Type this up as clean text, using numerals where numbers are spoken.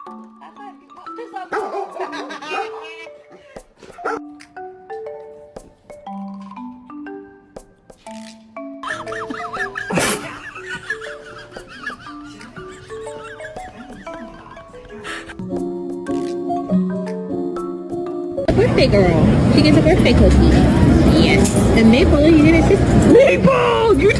Birthday girl. She gets a birthday cookie. Yes. And Maple, you didn't sit. Maple! You